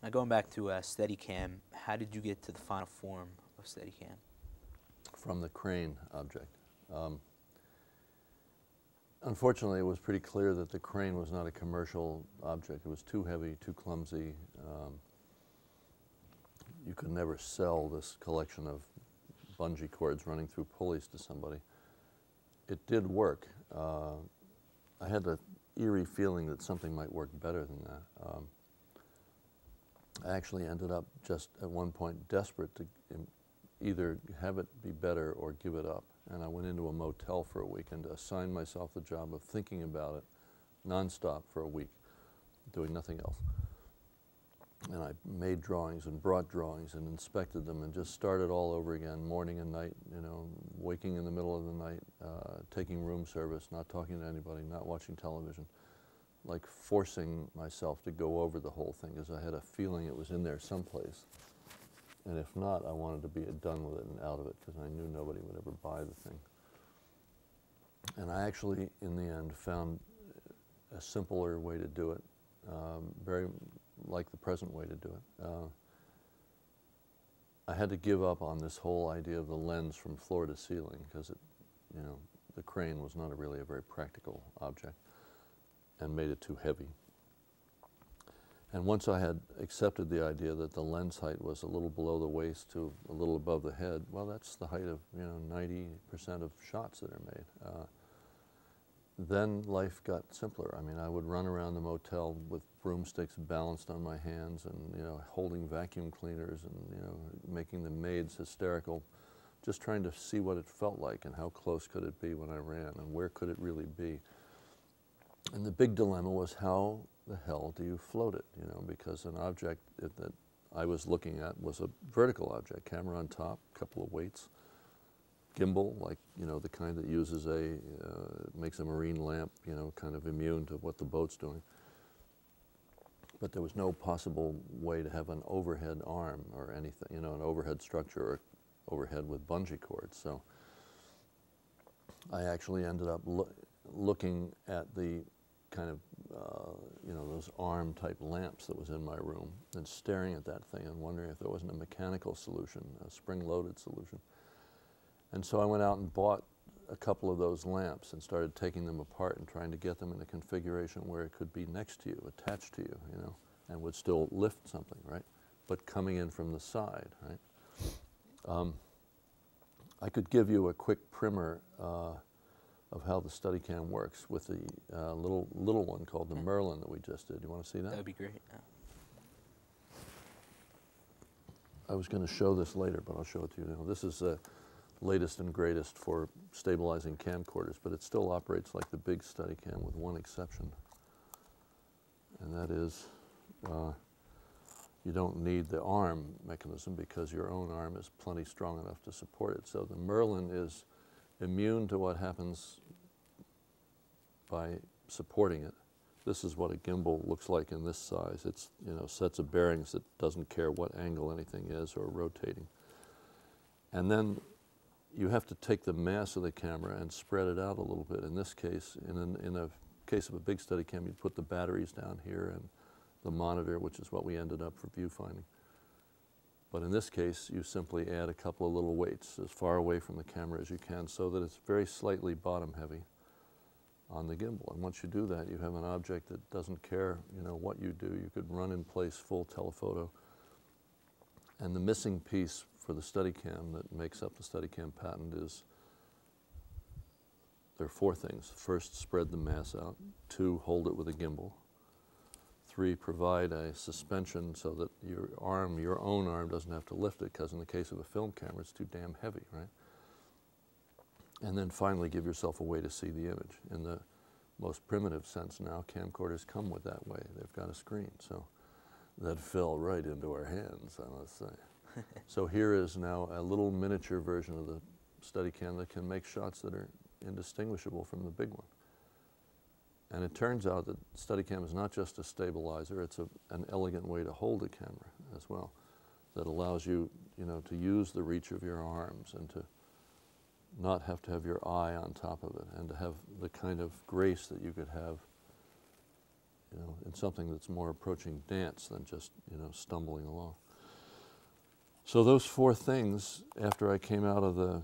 Now going back to Steadicam, how did you get to the final form of Steadicam? From the crane object. Unfortunately, it was pretty clear that the crane was not a commercial object. It was too heavy, too clumsy. You could never sell this collection of bungee cords running through pulleys to somebody. It did work. I had the eerie feeling that something might work better than that. I actually ended up just at one point desperate to either have it be better or give it up. And I went into a motel for a week and assigned myself the job of thinking about it nonstop for a week, doing nothing else. And I made drawings and brought drawings and inspected them and just started all over again, morning and night, you know, waking in the middle of the night, taking room service, not talking to anybody, not watching television, like forcing myself to go over the whole thing because I had a feeling it was in there someplace. And if not, I wanted to be done with it and out of it because I knew nobody would ever buy the thing. And I actually, in the end, found a simpler way to do it, very like the present way to do it. I had to give up on this whole idea of the lens from floor to ceiling because you know, the crane was not really a very practical object and made it too heavy. And once I had accepted the idea that the lens height was a little below the waist to a little above the head, well, that's the height of, you know, 90% of shots that are made. Then life got simpler. I mean, I would run around the motel with broomsticks balanced on my hands and, you know, holding vacuum cleaners and, you know, making the maids hysterical, just trying to see what it felt like and how close could it be when I ran and where could it really be. And the big dilemma was how the hell do you float it, you know, because an object that I was looking at was a vertical object, camera on top, a couple of weights, gimbal, like, you know, the kind that uses makes a marine lamp, you know, kind of immune to what the boat's doing. But there was no possible way to have an overhead arm or anything, you know, an overhead structure or overhead with bungee cords. So I actually ended up looking at the kind of, you know, those arm type lamps that was in my room and staring at that thing and wondering if there wasn't a mechanical solution, a spring-loaded solution. And so I went out and bought a couple of those lamps and started taking them apart and trying to get them in a configuration where it could be next to you, attached to you, you know, and would still lift something, right? But coming in from the side, right? I could give you a quick primer of how the Steadicam works with the little one called the Merlin that we just did. You want to see that? That would be great. Yeah. I was going to show this later, but I'll show it to you now. This is the latest and greatest for stabilizing camcorders, but it still operates like the big Steadicam with one exception. And that is, you don't need the arm mechanism because your own arm is plenty strong enough to support it. So the Merlin is immune to what happens by supporting it. This is what a gimbal looks like in this size. It's, you know, sets of bearings that doesn't care what angle anything is or rotating. And then you have to take the mass of the camera and spread it out a little bit. In this case, in a case of a big Steadicam, you'd put the batteries down here and the monitor, which is what we ended up for viewfinding. But in this case, you simply add a couple of little weights as far away from the camera as you can so that it's very slightly bottom heavy on the gimbal. And once you do that, you have an object that doesn't care, you know, what you do. You could run in place full telephoto. And the missing piece for the Steadicam that makes up the Steadicam patent is there are four things. First, spread the mass out. Two, hold it with a gimbal. Three, provide a suspension so that your own arm doesn't have to lift it, because in the case of a film camera, it's too damn heavy, right? And then finally, give yourself a way to see the image. In the most primitive sense now, camcorders come with that way. They've got a screen, so that fell right into our hands, I must say. So here is now a little miniature version of the Steadicam that can make shots that are indistinguishable from the big one. And it turns out that Steadicam is not just a stabilizer, it's an elegant way to hold a camera as well, that allows you, you know, to use the reach of your arms and to not have to have your eye on top of it, and to have the kind of grace that you could have you know, in something that's more approaching dance than just, you know, stumbling along. So those four things, after I came out of the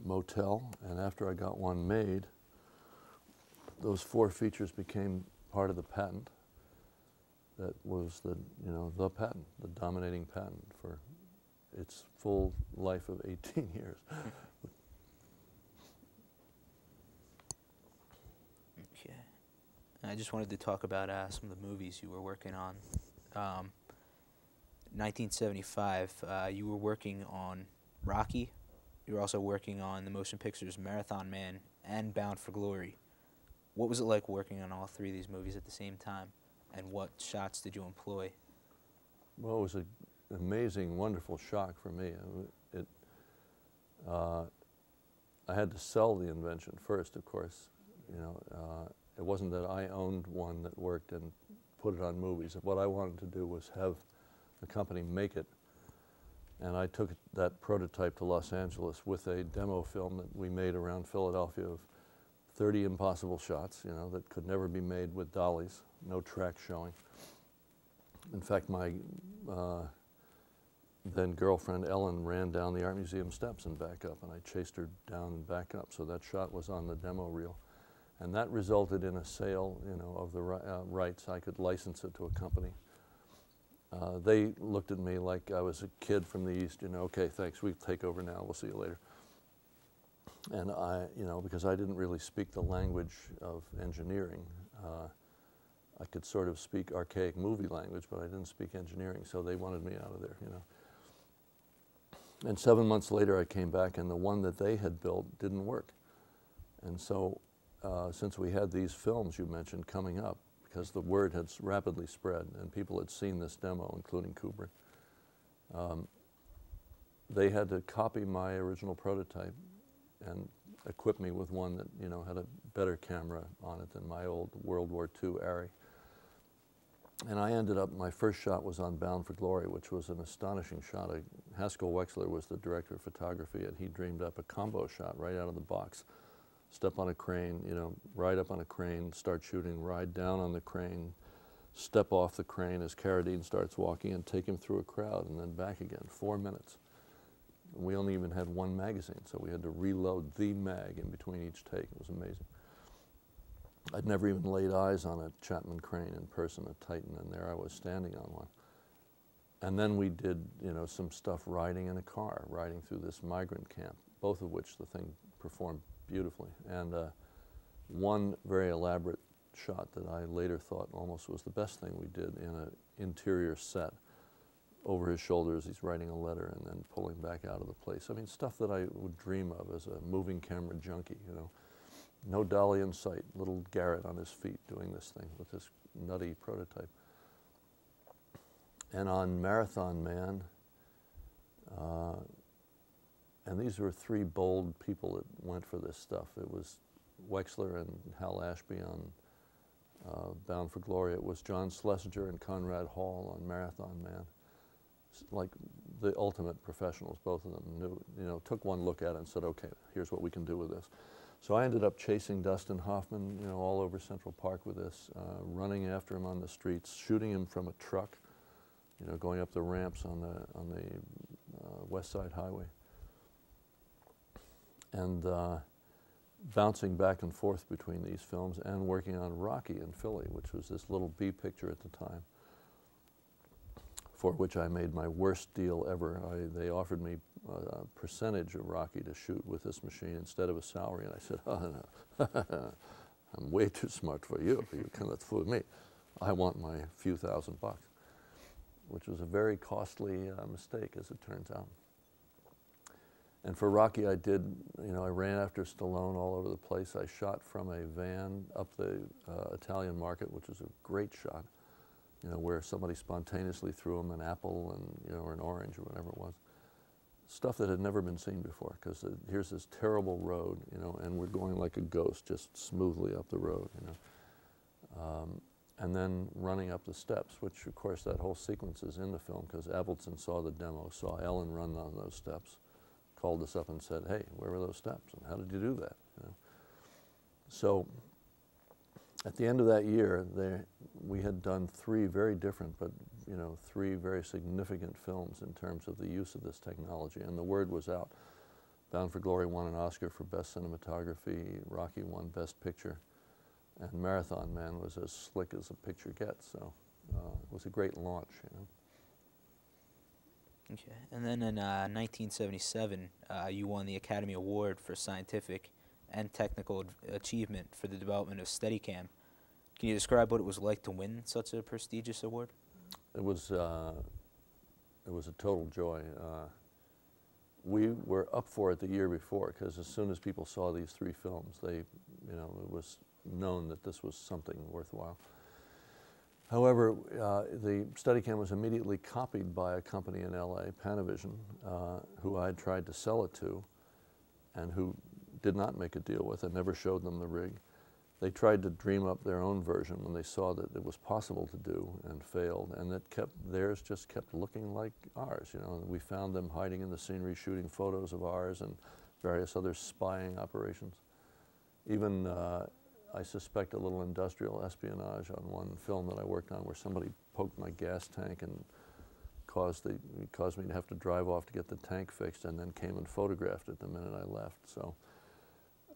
motel and after I got one made, those four features became part of the patent. That was the, you know, the patent, the dominating patent for its full life of 18 years. Okay. I just wanted to talk about some of the movies you were working on. 1975, you were working on Rocky. You were also working on the motion pictures Marathon Man and Bound for Glory. What was it like working on all three of these movies at the same time? And what shots did you employ? Well, it was an amazing, wonderful shock for me. I had to sell the invention first, of course. You know, it wasn't that I owned one that worked and put it on movies. What I wanted to do was have the company make it. And I took that prototype to Los Angeles with a demo film that we made around Philadelphia of 30 impossible shots, you know, that could never be made with dollies, no track showing. In fact, my then girlfriend Ellen ran down the Art Museum steps and back up, and I chased her down and back up, so that shot was on the demo reel. And that resulted in a sale, you know, of the rights. I could license it to a company. They looked at me like I was a kid from the East, you know, okay, thanks, we take over now, we'll see you later. And I, you know, because I didn't really speak the language of engineering, I could sort of speak archaic movie language, but I didn't speak engineering, so they wanted me out of there, you know. And 7 months later, I came back, and the one that they had built didn't work. And so, since we had these films you mentioned coming up, because the word had rapidly spread, and people had seen this demo, including Kubrick, they had to copy my original prototype and equip me with one that, you know, had a better camera on it than my old World War II Arri. And I ended up, my first shot was on Bound for Glory, which was an astonishing shot. Haskell Wexler was the director of photography, and he dreamed up a combo shot right out of the box. Step on a crane, you know, ride up on a crane, start shooting, ride down on the crane, step off the crane as Carradine starts walking, and take him through a crowd, and then back again, 4 minutes. We only even had one magazine, so we had to reload the mag in between each take. It was amazing. I'd never even laid eyes on a Chapman crane in person, a Titan, and there I was standing on one. And then we did, you know, some stuff riding in a car, riding through this migrant camp, both of which the thing performed beautifully. And one very elaborate shot that I later thought almost was the best thing we did in an interior set. Over his shoulders, he's writing a letter and then pulling back out of the place. I mean, stuff that I would dream of as a moving camera junkie, you know. No dolly in sight, little Garrett on his feet doing this thing with this nutty prototype. And on Marathon Man, and these were three bold people that went for this stuff. It was Wexler and Hal Ashby on Bound for Glory. It was John Schlesinger and Conrad Hall on Marathon Man. Like the ultimate professionals, both of them knew, you know, took one look at it and said, okay, here's what we can do with this. So I ended up chasing Dustin Hoffman, you know, all over Central Park with this, running after him on the streets, shooting him from a truck, you know, going up the ramps on the West Side Highway, and bouncing back and forth between these films and working on Rocky in Philly, which was this little B picture at the time, for which I made my worst deal ever. They offered me a percentage of Rocky to shoot with this machine instead of a salary, and I said, oh, no, I'm way too smart for you. You cannot fool me. I want my few $1,000, which was a very costly mistake, as it turns out. And for Rocky, I did, you know, I ran after Stallone all over the place. I shot from a van up the Italian market, which was a great shot, you know, where somebody spontaneously threw him an apple and, you know, or an orange or whatever it was. Stuff that had never been seen before, because here's this terrible road, you know, and we're going like a ghost, just smoothly up the road, you know. And then running up the steps, which of course that whole sequence is in the film, because Avildsen saw the demo, saw Ellen run on those steps, called us up and said, hey, where were those steps, and how did you do that? You know? So At the end of that year, we had done three very different, but three very significant films in terms of the use of this technology, and the word was out. Bound for Glory won an Oscar for Best Cinematography, Rocky won Best Picture, and Marathon Man was as slick as a picture gets, so it was a great launch. Okay, and then in 1977, you won the Academy Award for Scientific and Technical Achievement for the development of Steadicam. Can you describe what it was like to win such a prestigious award? It was a total joy. We were up for it the year before, because as soon as people saw these three films, it was known that this was something worthwhile. However, the Steadicam was immediately copied by a company in LA, Panavision, who I had tried to sell it to, and who did not make a deal with it, never showed them the rig. They tried to dream up their own version when they saw that it was possible to do, and failed, and theirs just kept looking like ours. We found them hiding in the scenery, shooting photos of ours and various other spying operations. Even I suspect a little industrial espionage on one film that I worked on, where somebody poked my gas tank and caused me to have to drive off to get the tank fixed, and then came and photographed it the minute I left. So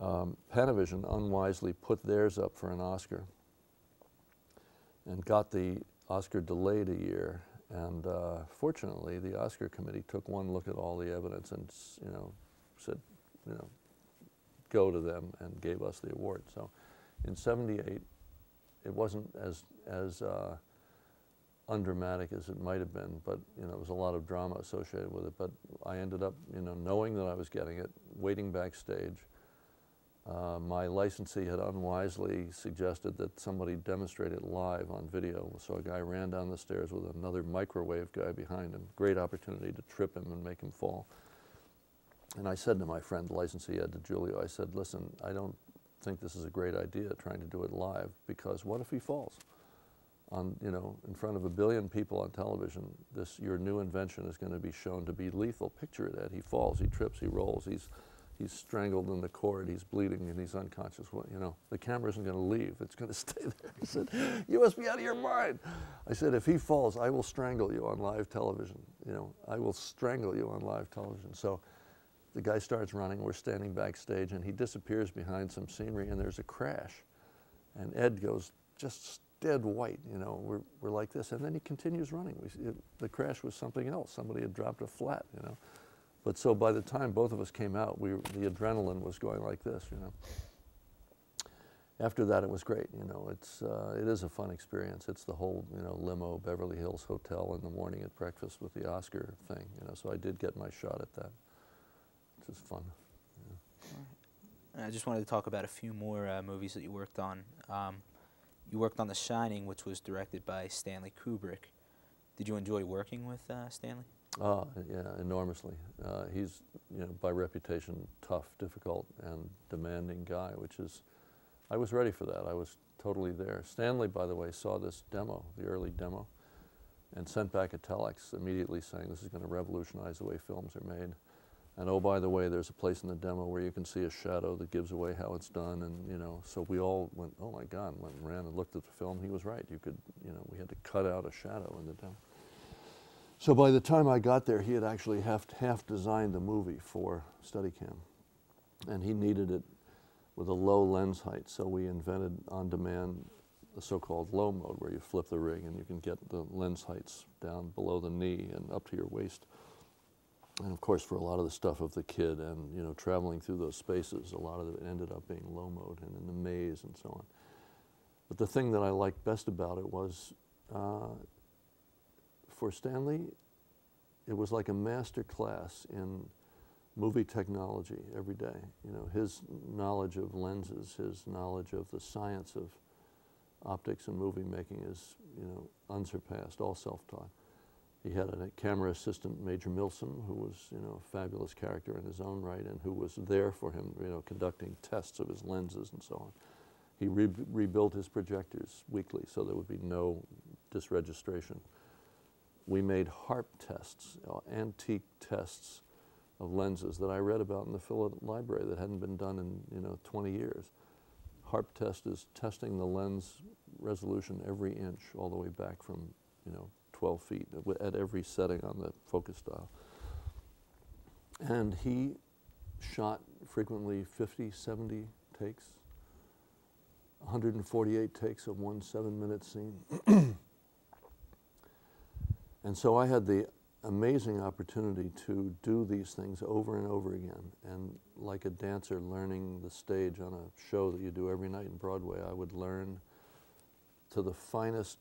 Panavision unwisely put theirs up for an Oscar and got the Oscar delayed a year. And fortunately, the Oscar committee took one look at all the evidence and said, go to them, and gave us the award. So in '78, it wasn't as undramatic as it might have been, but there was a lot of drama associated with it. But I ended up, knowing that I was getting it, waiting backstage. My licensee had unwisely suggested that somebody demonstrate it live on video. So a guy ran down the stairs with another microwave guy behind him. Great opportunity to trip him and make him fall. And I said to my friend, the licensee, Ed DiGiulio, I said, listen, I don't think this is a great idea trying to do it live, because what if he falls? In front of 1 billion people on television, your new invention is going to be shown to be lethal. Picture it, Ed. He falls, he trips, he rolls, he's strangled in the cord, he's bleeding, and he's unconscious. The camera isn't going to leave. It's going to stay there. He said, you must be out of your mind. I said, if he falls, I will strangle you on live television. I will strangle you on live television. So the guy starts running, we're standing backstage, and he disappears behind some scenery, and there's a crash. And Ed goes just dead white, we're like this, and then he continues running. The crash was something else. Somebody had dropped a flat, But so by the time both of us came out, the adrenaline was going like this, After that, it was great, it is a fun experience. It's the whole, limo, Beverly Hills Hotel in the morning at breakfast with the Oscar thing, So I did get my shot at that, which is fun. And I just wanted to talk about a few more movies that you worked on. You worked on The Shining, which was directed by Stanley Kubrick. Did you enjoy working with Stanley? Yeah, enormously. He's, by reputation, tough, difficult, and demanding guy, I was ready for that. I was totally there. Stanley, by the way, saw this demo, the early demo, and sent back a telex immediately saying, this is going to revolutionize the way films are made. And oh, by the way, there's a place in the demo where you can see a shadow that gives away how it's done. And, so we all went, oh my God, went and ran and looked at the film. He was right. We had to cut out a shadow in the demo. So by the time I got there, he had actually half designed the movie for Steadicam. And he needed it with a low lens height. So we invented on demand the so-called low mode, where you flip the rig and you can get the lens heights down below the knee and up to your waist. And of course, for a lot of the stuff of the kid and, traveling through those spaces, a lot of it ended up being low mode and in the maze and so on. But the thing that I liked best about it was, for Stanley, it was like a master class in movie technology every day. His knowledge of lenses, his knowledge of the science of optics and movie making is, unsurpassed, all self-taught. He had a camera assistant, Major Milsom, who was, a fabulous character in his own right, and who was there for him, conducting tests of his lenses and so on. He rebuilt his projectors weekly, so there would be no dysregistration. We made HARP tests, antique tests of lenses that I read about in the Phillips Library that hadn't been done in 20 years. HARP test is testing the lens resolution every inch all the way back from, 12 feet at every setting on the focus dial. And he shot frequently 50, 70 takes, 148 takes of one 7-minute scene. And so I had the amazing opportunity to do these things over and over again. And like a dancer learning the stage on a show that you do every night in Broadway, I would learn to the finest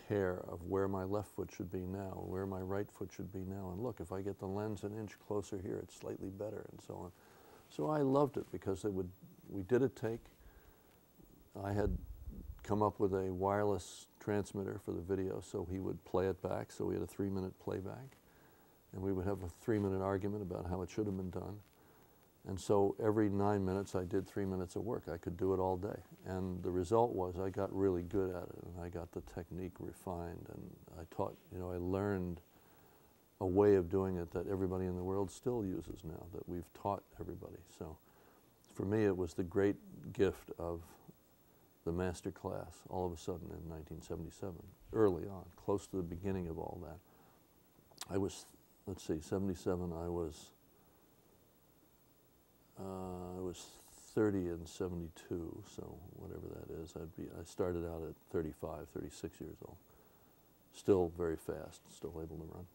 hair of where my left foot should be now, where my right foot should be now. And look, if I get the lens an inch closer here, it's slightly better, and so on. So I loved it because we did a take. I had come up with a wireless transmitter for the video, so he would play it back. So we had a 3-minute playback, and we would have a 3-minute argument about how it should have been done. And so every 9 minutes, I did 3 minutes of work. I could do it all day. And the result was I got really good at it, and I got the technique refined, and I taught, I learned a way of doing it that everybody in the world still uses now, that we've taught everybody. So for me, it was the great gift of the master class all of a sudden in 1977, early on, close to the beginning of all that. I was, let's see, 77, I was 30 and 72, so whatever that is, I started out at 35, 36 years old. Still very fast, still able to run.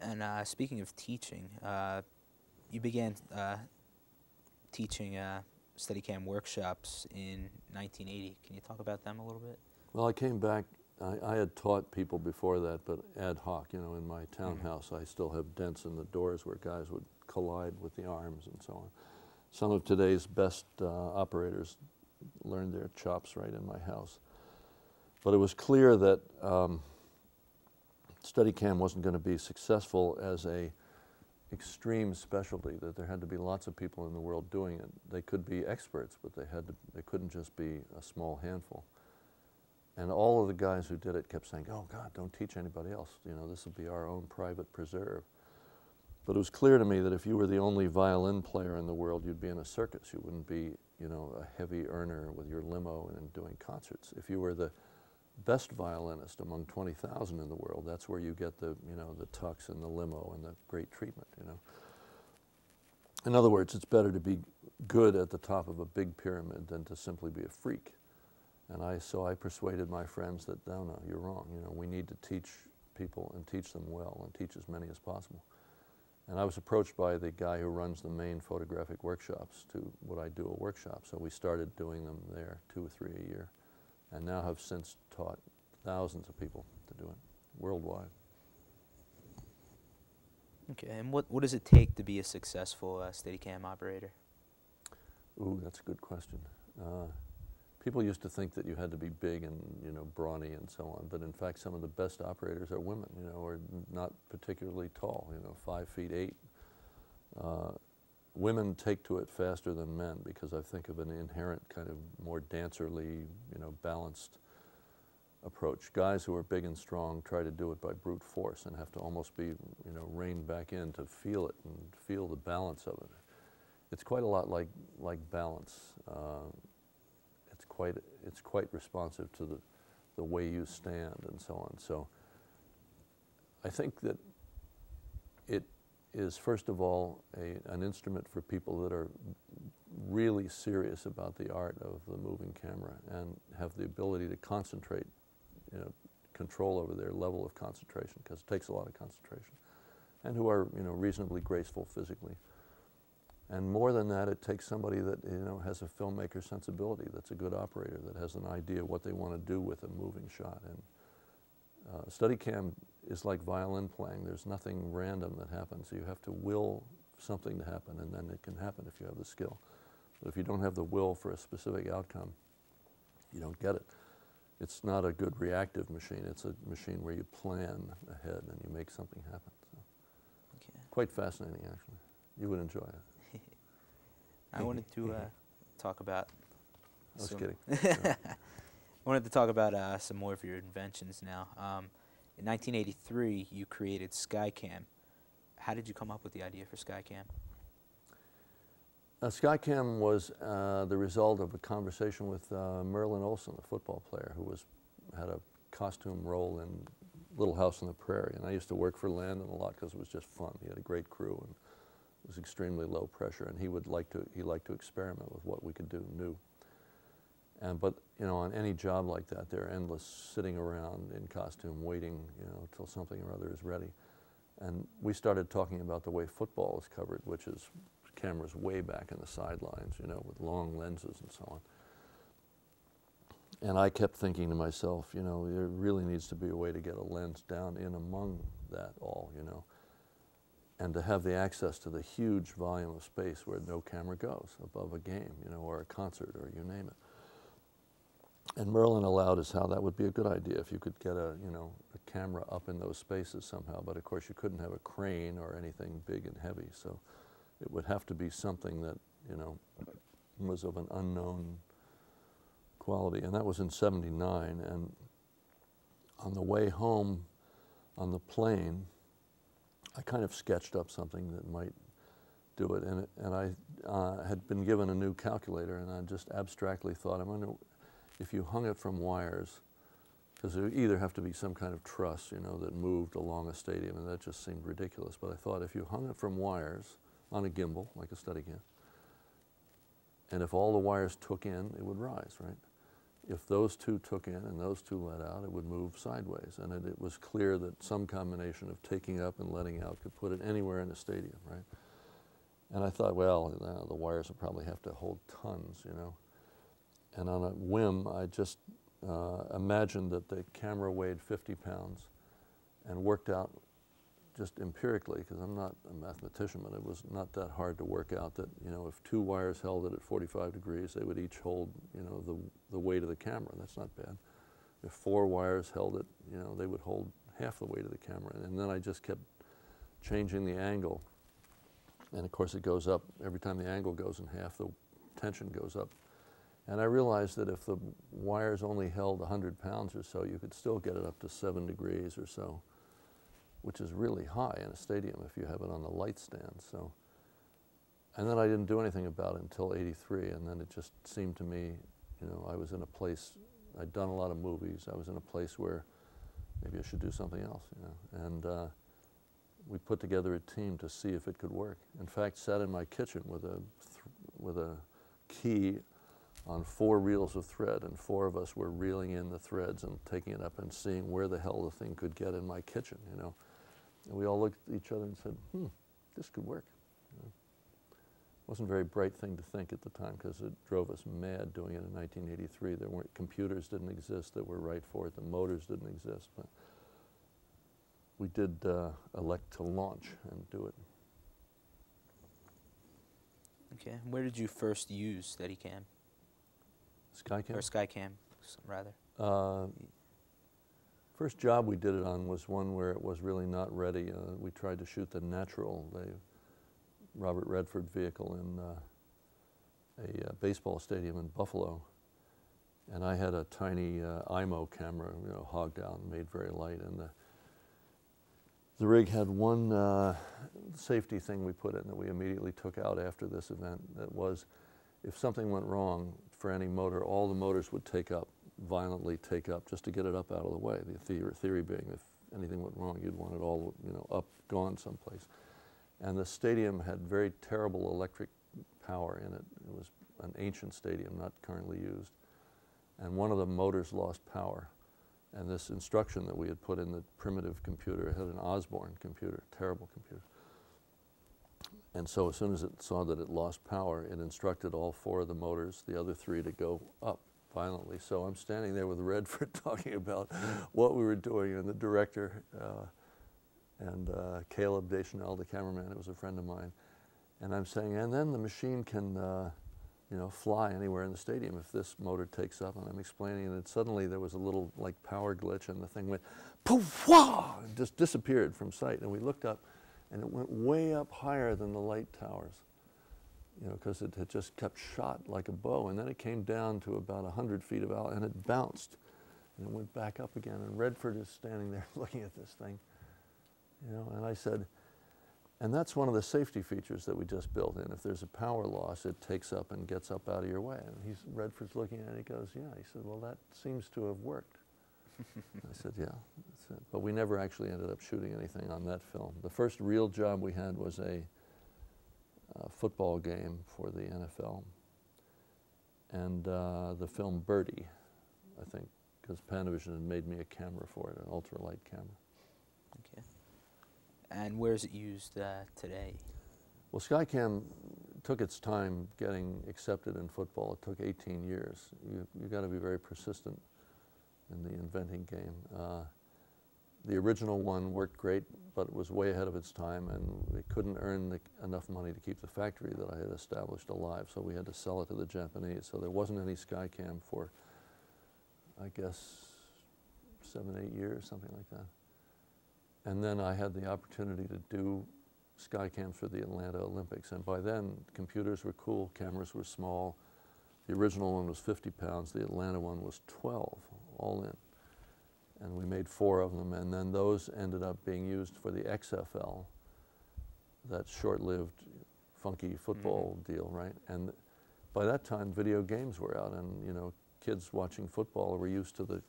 And speaking of teaching, you began teaching Steadicam workshops in 1980. Can you talk about them a little bit? Well, I came back. I had taught people before that, but ad hoc. In my townhouse, I still have dents in the doors where guys would collide with the arms and so on. Some of today's best operators learned their chops right in my house. But it was clear that Steadicam wasn't going to be successful as a extreme specialty, that there had to be lots of people in the world doing it. They could be experts, but they couldn't just be a small handful. And all of the guys who did it kept saying, oh God, don't teach anybody else. This will be our own private preserve. But it was clear to me that if you were the only violin player in the world, you'd be in a circus. You wouldn't be, a heavy earner with your limo and doing concerts. If you were the best violinist among 20,000 in the world, that's where you get the, the tux and the limo and the great treatment, In other words, it's better to be good at the top of a big pyramid than to simply be a freak. And so I persuaded my friends that, no, you're wrong. We need to teach people and teach them well and teach as many as possible. And I was approached by the guy who runs the main photographic workshops to, would I do a workshop? So we started doing them there, 2 or 3 a year, and now have since taught thousands of people to do it worldwide. Okay, and what does it take to be a successful Steadicam operator? Ooh, that's a good question. People used to think that you had to be big and brawny and so on, but in fact some of the best operators are women, or not particularly tall, 5 feet 8. Women take to it faster than men because I think of an inherent kind of more dancerly, balanced approach. Guys who are big and strong try to do it by brute force and have to almost be, reined back in to feel it and feel the balance of it. It's quite a lot like balance. It's quite responsive to the way you stand and so on. So I think that it is, first of all, an instrument for people that are really serious about the art of the moving camera and have the ability to concentrate, control over their level of concentration, because it takes a lot of concentration, and who are, reasonably graceful physically. And more than that, it takes somebody that has a filmmaker sensibility, that's a good operator, that has an idea what they want to do with a moving shot. And Steadicam is like violin playing. There's nothing random that happens. You have to will something to happen, and then it can happen if you have the skill. But if you don't have the will for a specific outcome, you don't get it. It's not a good reactive machine. It's a machine where you plan ahead and you make something happen. So okay. Quite fascinating, actually. You would enjoy it. I wanted to talk about. I was kidding. I wanted to talk about some more of your inventions now. In 1983, you created Skycam. How did you come up with the idea for Skycam? Skycam was the result of a conversation with Merlin Olsen, a football player who had a costume role in Little House on the Prairie. And I used to work for Landon a lot because it was just fun. He had a great crew and it was extremely low pressure. And he liked to experiment with what we could do new. But you know, on any job like that, they're endless sitting around in costume, waiting, you know, till something or other is ready. And we started talking about the way football is covered, which is cameras way back in the sidelines, you know, with long lenses and so on. And I kept thinking to myself, you know, there really needs to be a way to get a lens down in among that all, you know, and to have the access to the huge volume of space where no camera goes above a game, you know, or a concert or you name it. And Merlin allowed us how that would be a good idea if you could get a camera up in those spaces somehow. But of course you couldn't have a crane or anything big and heavy. So it would have to be something that, you know, was of an unknown quality. And that was in '79. And on the way home on the plane, I kind of sketched up something that might do it. And I had been given a new calculator, and I just abstractly thought, if you hung it from wires, because there would either have to be some kind of truss, you know, that moved along a stadium, and that just seemed ridiculous. But I thought if you hung it from wires on a gimbal, like a Steadicam, and if all the wires took in, it would rise, right? If those two took in and those two let out, it would move sideways. And it was clear that some combination of taking up and letting out could put it anywhere in a stadium, right? And I thought, well, the wires would probably have to hold tons, you know. And on a whim, I just imagined that the camera weighed 50 pounds and worked out just empirically, because I'm not a mathematician, but it was not that hard to work out that, you know, if two wires held it at 45 degrees, they would each hold, you know, the weight of the camera. That's not bad. If four wires held it, you know, they would hold half the weight of the camera. And then I just kept changing the angle. And of course it goes up. Every time the angle goes in half, the tension goes up. And I realized that if the wires only held 100 pounds or so, you could still get it up to 7 degrees or so, which is really high in a stadium if you have it on the light stand. So, and then I didn't do anything about it until '83, and then it just seemed to me, you know, I was in a place, I'd done a lot of movies, I was in a place where maybe I should do something else, you know. And we put together a team to see if it could work. In fact, sat in my kitchen with a key on 4 reels of thread, and 4 of us were reeling in the threads and taking it up and seeing where the hell the thing could get in my kitchen, you know. And we all looked at each other and said, this could work. You know. It wasn't a very bright thing to think at the time, because it drove us mad doing it in 1983. There weren't, computers didn't exist that were right for it, the motors didn't exist, but we did elect to launch and do it. Okay, where did you first use Steadicam? Skycam? Or Skycam, rather. First job we did it on was one where it was really not ready. We tried to shoot the Natural, the Robert Redford vehicle in a baseball stadium in Buffalo. And I had a tiny IMO camera, you know, hogged out and made very light. And the rig had one safety thing we put in that we immediately took out after this event. That was, if something went wrong for any motor, all the motors would violently take up, just to get it up out of the way. The theory being, if anything went wrong, you'd want it all, you know, up, gone someplace. And the stadium had very terrible electric power in it. It was an ancient stadium, not currently used. And one of the motors lost power. And this instruction that we had put in the primitive computer had an Osborne computer, terrible computer. And so as soon as it saw that it lost power, it instructed all 4 of the motors, the other 3 to go up violently. So I'm standing there with Redford talking about what we were doing, and the director and Caleb Deschanel, the cameraman, it was a friend of mine. And I'm saying, and then the machine can you know, fly anywhere in the stadium if this motor takes up. And I'm explaining, and then suddenly there was a little like power glitch, and the thing went poof, wah, and just disappeared from sight. And we looked up, and it went way up higher than the light towers, you know, because it had just kept shot like a bow. And then it came down to about 100 feet of altitude, and it bounced, and it went back up again. And Redford is standing there looking at this thing, you know. And I said, And that's one of the safety features that we just built in. If there's a power loss, it takes up and gets up out of your way. And Redford's looking at it, he goes, yeah. He said, well, that seems to have worked. I said, yeah, that's it. But we never actually ended up shooting anything on that film. The first real job we had was a football game for the NFL. And the film Birdie, I think, because Panavision had made me a camera for it, an ultralight camera. Okay. And where is it used today? Well, Skycam took its time getting accepted in football. It took 18 years. You got to be very persistent in the inventing game. The original one worked great, but it was way ahead of its time, and we couldn't earn enough money to keep the factory that I had established alive, so we had to sell it to the Japanese. So there wasn't any Skycam for, I guess, 7, 8 years, something like that. And then I had the opportunity to do Skycams for the Atlanta Olympics, and by then computers were cool, cameras were small. The original one was 50 pounds, the Atlanta one was 12, all in. And we made 4 of them, and then those ended up being used for the XFL, that short-lived, funky football deal, right? And by that time, video games were out, and you know, kids watching football were used to the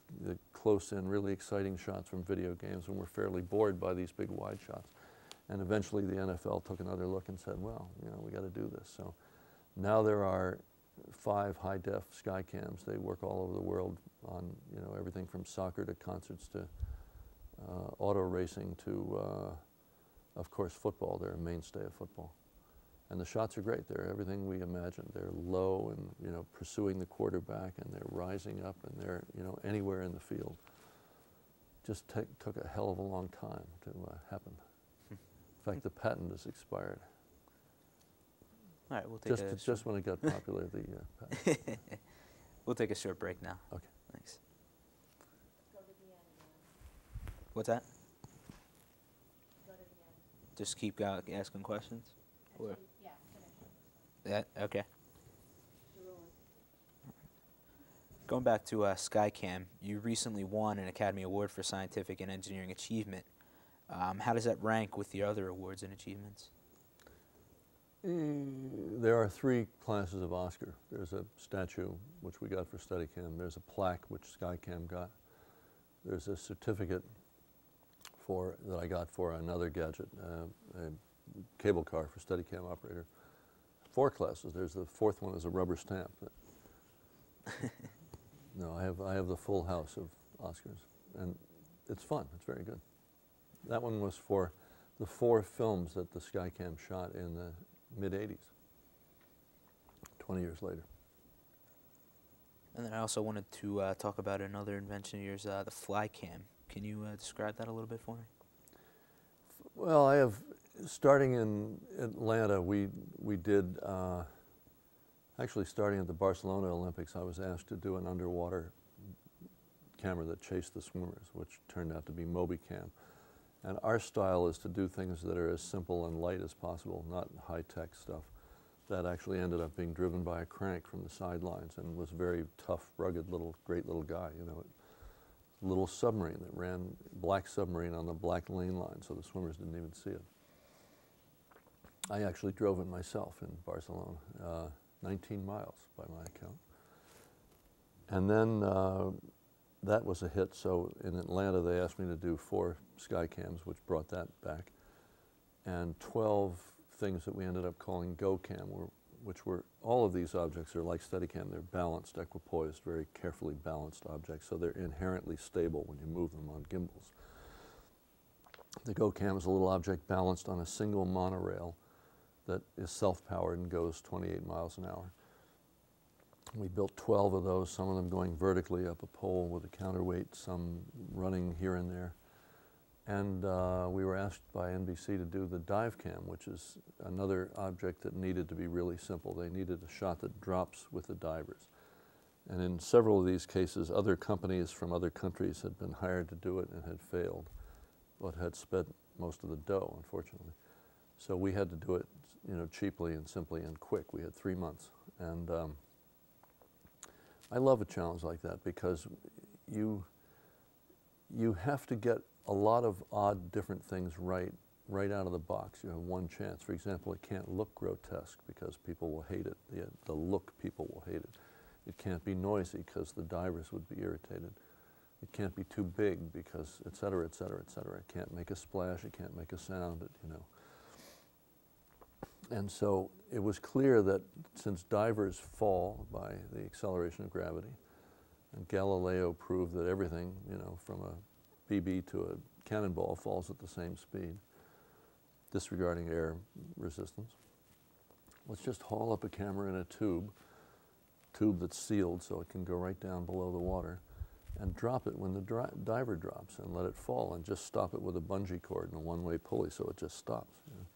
close-in, really exciting shots from video games, and were fairly bored by these big wide shots. And eventually, the NFL took another look and said, well, you know, we got to do this. So now there are 5 high-def Skycams. They work all over the world on, you know, everything from soccer to concerts to auto racing to, of course, football. They're a mainstay of football. And the shots are great. They're everything we imagined. They're low and, you know, pursuing the quarterback, and they're rising up, and they're, you know, anywhere in the field. Just took a hell of a long time to happen. In fact, the patent is expired. All right, we'll take just when it got popular, the patent. We'll take a short break now. Okay. Thanks. Go to the end. What's that? Go to the end. Just keep asking questions? Or? Yeah, okay. Going back to Skycam, you recently won an Academy Award for Scientific and Engineering Achievement. How does that rank with the other awards and achievements? There are 3 classes of Oscar. There's a statue, which we got for Steadicam. There's a plaque, which Skycam got. There's a certificate that I got for another gadget, a cable car for Steadicam operator. 4 classes. There's the 4th one is a rubber stamp. No, I have the full house of Oscars, and it's fun. It's very good. That one was for the 4 films that the Skycam shot in the mid-'80s, 20 years later. And then I also wanted to talk about another invention of yours, the Flycam. Can you describe that a little bit for me? Well, starting in Atlanta, we did, actually starting at the Barcelona Olympics, I was asked to do an underwater camera that chased the swimmers, which turned out to be MobiCam. And our style is to do things that are as simple and light as possible, not high-tech stuff. That actually ended up being driven by a crank from the sidelines and was a very tough, rugged, great little guy, you know. Little submarine that ran, black submarine on the black lane line, so the swimmers didn't even see it. I actually drove it myself in Barcelona, 19 miles by my account. And then that was a hit, so in Atlanta they asked me to do 4 Skycams, which brought that back, and 12 things that we ended up calling GoCam, which were, all of these objects are like Steadicam. They're balanced, equipoised, very carefully balanced objects, so they're inherently stable when you move them on gimbals. The GoCam is a little object balanced on a single monorail that is self-powered and goes 28 miles an hour. We built 12 of those, some of them going vertically up a pole with a counterweight, some running here and there. And we were asked by NBC to do the dive cam, which is another object that needed to be really simple. They needed a shot that drops with the divers. And in several of these cases, other companies from other countries had been hired to do it and had failed, but had spent most of the dough, unfortunately. So we had to do it, you know, cheaply and simply and quick. We had 3 months. And I love a challenge like that because you have to get a lot of odd different things right right out of the box. You have one chance. For example, it can't look grotesque because people will hate it. The look, people will hate it. It can't be noisy because the divers would be irritated. It can't be too big because et cetera, et cetera, et cetera. It can't make a splash, it can't make a sound, you know. And so it was clear that since divers fall by the acceleration of gravity, and Galileo proved that everything, you know, from a BB to a cannonball falls at the same speed, disregarding air resistance. Let's just haul up a camera in a tube that's sealed so it can go right down below the water, and drop it when the diver drops and let it fall, and just stop it with a bungee cord and a one-way pulley so it just stops. You know?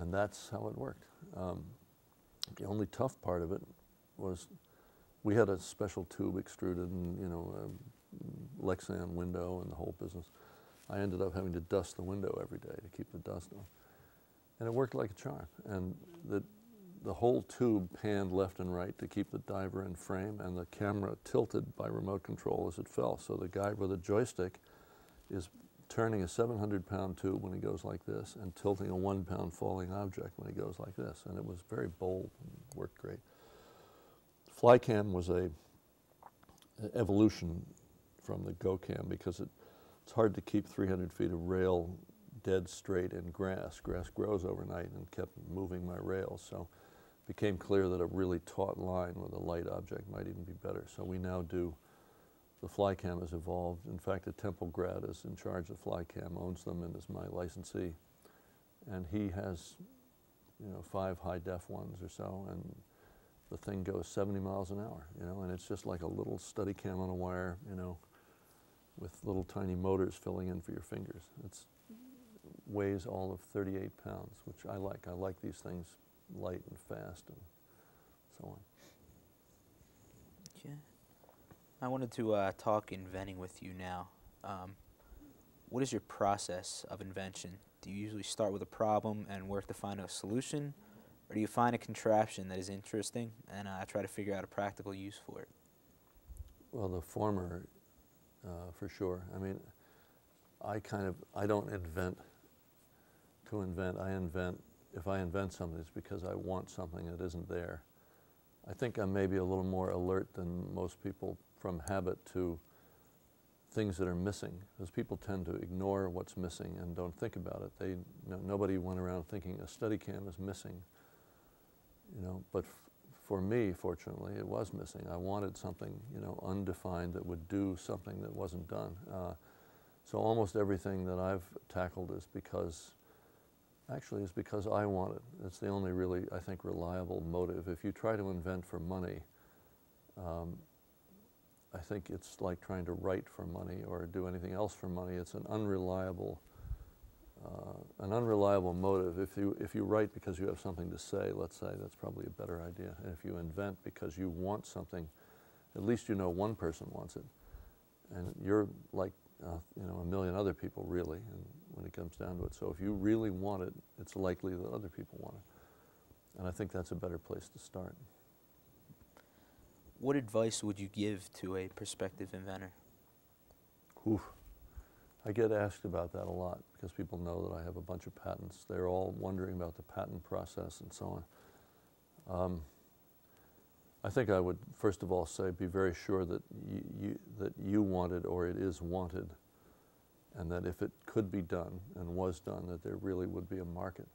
And that's how it worked. The only tough part of it was we had a special tube extruded and, you know, a Lexan window and the whole business. I ended up having to dust the window every day to keep the dust off. And it worked like a charm. And the whole tube panned left and right to keep the diver in frame, and the camera tilted by remote control as it fell. So the guy with a joystick is turning a 700-pound tube when he goes like this and tilting a 1-pound falling object when he goes like this. And it was very bold and worked great. Flycam was a evolution from the GoCam because it's hard to keep 300 feet of rail dead straight in grass. Grass grows overnight and kept moving my rails. So it became clear that a really taut line with a light object might even be better. So we now do, the Flycam has evolved. In fact, a Temple grad is in charge of Flycam, owns them, and is my licensee. And he has, you know, 5 high-def ones or so, and the thing goes 70 miles an hour, you know, and it's just like a little Steadicam on a wire, you know, with little tiny motors filling in for your fingers. It weighs all of 38 pounds, which I like. I like these things light and fast and so on. Okay. I wanted to talk inventing with you now. What is your process of invention? Do you usually start with a problem and work to find a solution? Or do you find a contraption that is interesting and try to figure out a practical use for it? Well, the former, for sure. I mean, I don't invent to invent. I invent, if I invent something, it's because I want something that isn't there. I think I'm maybe a little more alert than most people from habit to things that are missing, because people tend to ignore what's missing and don't think about it. Nobody went around thinking a Steadicam is missing. You know, but for me, fortunately, it was missing. I wanted something, you know, undefined that would do something that wasn't done. So almost everything that I've tackled is because I want it. It's the only really, I think, reliable motive. If you try to invent for money, I think it's like trying to write for money or do anything else for money. It's an unreliable motive. If you write because you have something to say, let's say, that's probably a better idea. And if you invent because you want something, at least you know one person wants it, and you're like you know, a million other people really. And when it comes down to it, so if you really want it, it's likely that other people want it, and I think that's a better place to start. What advice would you give to a prospective inventor? Oof. I get asked about that a lot because people know that I have a bunch of patents. They're all wondering about the patent process and so on. I think I would first of all say be very sure that you want it or it is wanted, and that if it could be done and was done, that there really would be a market,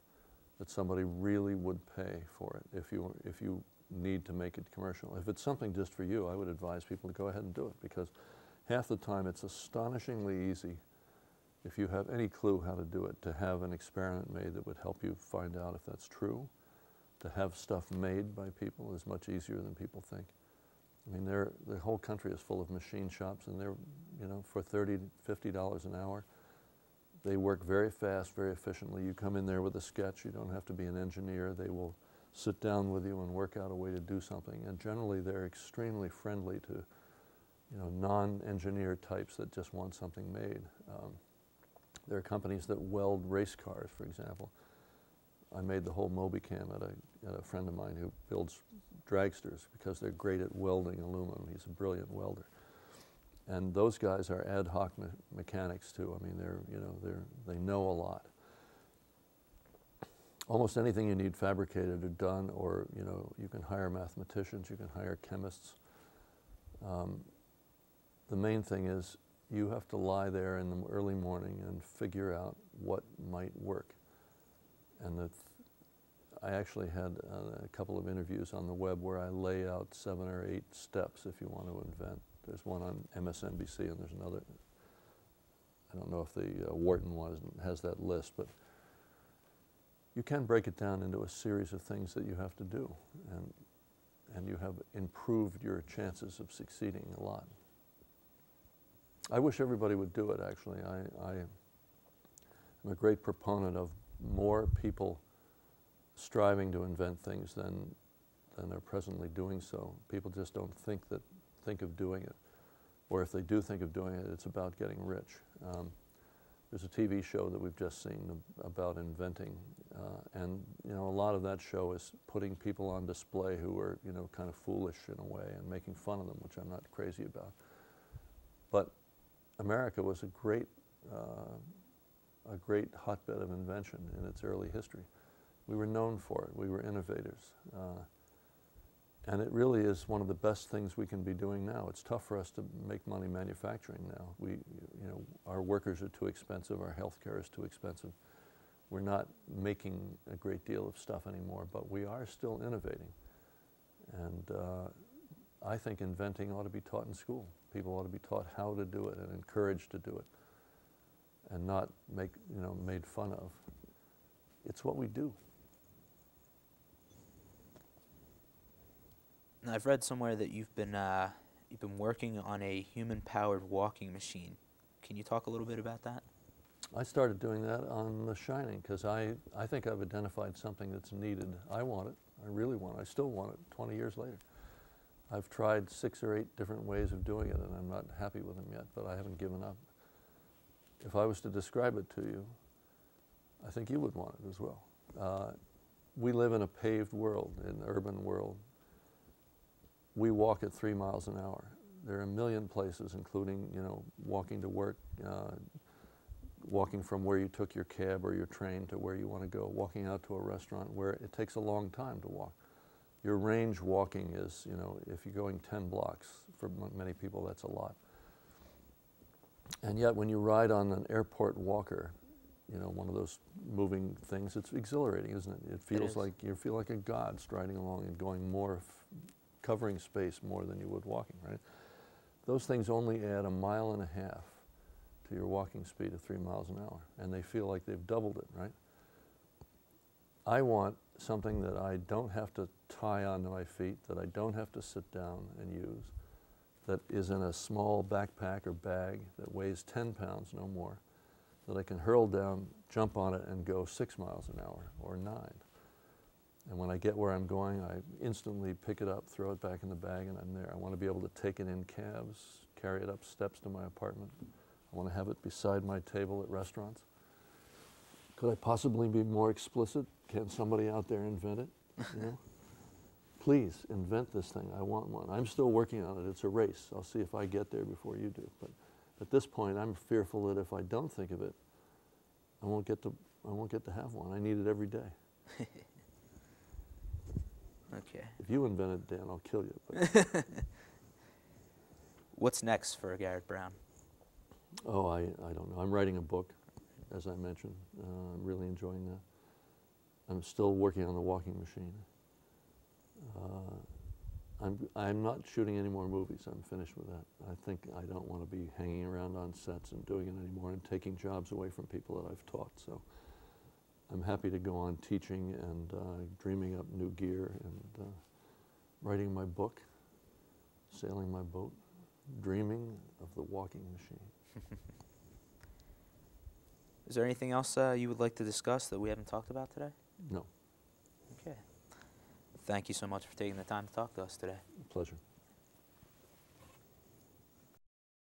that somebody really would pay for it if you need to make it commercial. If it's something just for you, I would advise people to go ahead and do it, because half the time it's astonishingly easy, if you have any clue how to do it, to have an experiment made that would help you find out if that's true. To have stuff made by people is much easier than people think. I mean, the whole country is full of machine shops, and they're, you know, for $30, $50 an hour. They work very fast, very efficiently. You come in there with a sketch. You don't have to be an engineer. They will sit down with you and work out a way to do something. And generally, they're extremely friendly to, you know, non-engineer types that just want something made. There are companies that weld race cars, for example. I made the whole MobiCam at a friend of mine who builds dragsters because they're great at welding aluminum. He's a brilliant welder. And those guys are ad hoc mechanics too. I mean, they know a lot. almost anything you need fabricated or done, or you can hire mathematicians, you can hire chemists. The main thing is you have to lie there in the early morning and figure out what might work. And I actually had a couple of interviews on the web where I lay out 7 or 8 steps if you want to invent. There's one on MSNBC and there's another. I don't know if the Wharton one has that list, but you can break it down into a series of things that you have to do, and you have improved your chances of succeeding a lot. I wish everybody would do it, actually. I am a great proponent of more people striving to invent things than are presently doing so. People just don't think of doing it. Or if they do think of doing it, it's about getting rich. There's a TV show that we've just seen about inventing, and a lot of that show is putting people on display who are kind of foolish in a way and making fun of them, which I'm not crazy about. But America was a great hotbed of invention in its early history. We were known for it. We were innovators. And it really is one of the best things we can be doing now. It's tough for us to make money manufacturing now. Our workers are too expensive. Our health care is too expensive. We're not making a great deal of stuff anymore, but we are still innovating. And I think inventing ought to be taught in school. People ought to be taught how to do it and encouraged to do it, and not made fun of. It's what we do. I've read somewhere that you've been working on a human-powered walking machine. Can you talk a little bit about that? I started doing that on The Shining because I think I've identified something that's needed. I want it. I really want it. I still want it 20 years later. I've tried 6 or 8 different ways of doing it, and I'm not happy with them yet, but I haven't given up. If I was to describe it to you, I think you would want it as well. We live in a paved world, an urban world. We walk at 3 miles an hour. There are a million places, including, walking to work, walking from where you took your cab or your train to where you want to go, walking out to a restaurant where it takes a long time to walk. Your range walking is, if you're going 10 blocks, for many people that's a lot. And yet when you ride on an airport walker, one of those moving things, it's exhilarating, isn't it? It feels like you feel like a god striding along and going more, covering space more than you would walking, right? Those things only add 1.5 miles to your walking speed of 3 miles an hour, and they feel like they've doubled it, right? I want something that I don't have to tie onto my feet, that I don't have to sit down and use, that is in a small backpack or bag that weighs 10 pounds, no more, that I can hurl down, jump on it, and go 6 miles an hour or 9. And when I get where I'm going, I instantly pick it up, throw it back in the bag, and I'm there. I want to be able to take it in cabs, carry it up steps to my apartment. I want to have it beside my table at restaurants. Could I possibly be more explicit? Can somebody out there invent it? Please invent this thing. I want one. I'm still working on it. It's a race. I'll see if I get there before you do. But at this point, I'm fearful that if I don't think of it, I won't get to have one. I need it every day. Okay. If you invent it, Dan, I'll kill you. But What's next for Garrett Brown? oh, I don't know. I'm writing a book, as I mentioned. I'm really enjoying that. I'm still working on the walking machine. I'm not shooting any more movies. I'm finished with that. I think I don't want to be hanging around on sets and doing it anymore and taking jobs away from people that I've taught. So I'm happy to go on teaching and dreaming up new gear and writing my book, sailing my boat, dreaming of the walking machine. Is there anything else you would like to discuss that we haven't talked about today? No. Okay. Thank you so much for taking the time to talk to us today. Pleasure.